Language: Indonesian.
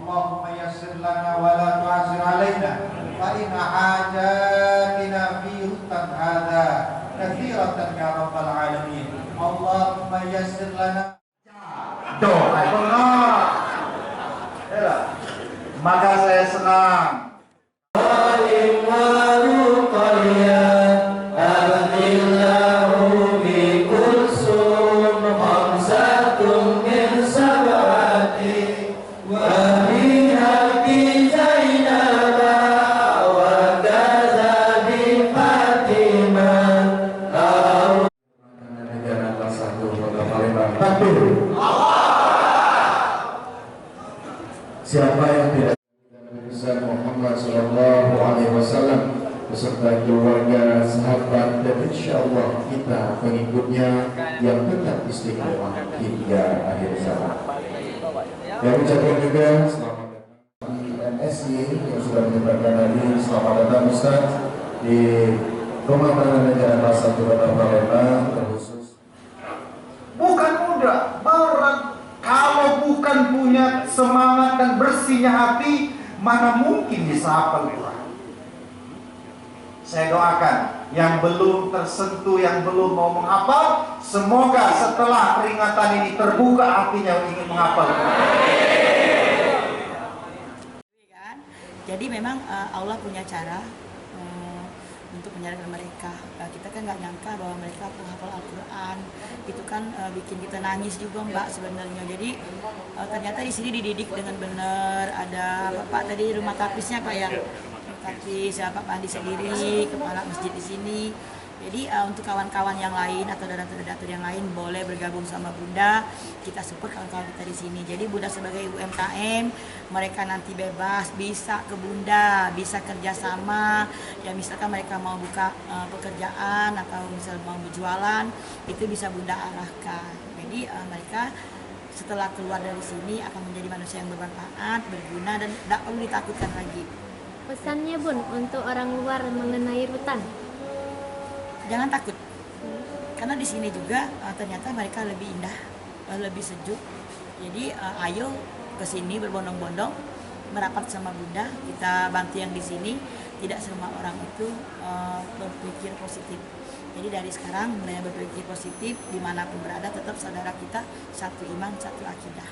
Allahumma yassir lana wa la tu'assir alaina fa inna hajatina fi hutan hadha kathiratan ya rabbal alamin. Allahumma yassir lana doa benar. Maka saya senang. Siapa yang tidak bisa Muhammad Sallallahu Alaihi Wasallam beserta keluarga, sahabat, dan insya Allah kita pengikutnya yang tetap istiqomah hingga akhir zaman. Yang ucapkan juga selamat datang di MSI yang sudah menyebarkan hadir. Selamat datang Ustaz di Rumah Tahanan Negara kelas 1 Kota Palembang terkhusus. Bukan mudah, berat. Kalau bukan punya semangat dan bersihnya hati, mana mungkin bisa hafal Quran. Saya doakan yang belum tersentuh, yang belum mau menghafal, semoga setelah peringatan ini terbuka hatinya ingin menghafal Quran. Jadi memang Allah punya cara untuk menyadarkan mereka. Kita kan nggak nyangka bahwa mereka penghafal Al-Quran. Itu kan bikin kita nangis juga Mbak sebenarnya. Jadi ternyata di sini dididik dengan benar. Ada Bapak tadi rumah tapisnya Pak ya, tapis ya Pak Andi sendiri, kepala masjid di sini. Jadi untuk kawan-kawan yang lain atau donatur-donatur yang lain boleh bergabung sama Bunda. Kita support kawan-kawan kita di sini. Jadi Bunda sebagai UMKM, mereka nanti bebas bisa ke Bunda, bisa kerjasama. Ya misalkan mereka mau buka pekerjaan atau misalnya mau berjualan, itu bisa Bunda arahkan. Jadi mereka setelah keluar dari sini akan menjadi manusia yang bermanfaat, berguna, dan tidak perlu ditakutkan lagi. Pesannya Bun untuk orang luar mengenai rutan? Jangan takut, karena di sini juga ternyata mereka lebih indah, lebih sejuk. Jadi ayo ke sini berbondong-bondong, merapat sama Bunda, kita bantu yang di sini. Tidak semua orang itu berpikir positif. Jadi dari sekarang mulai berpikir positif, dimanapun berada tetap saudara kita, satu iman, satu akidah.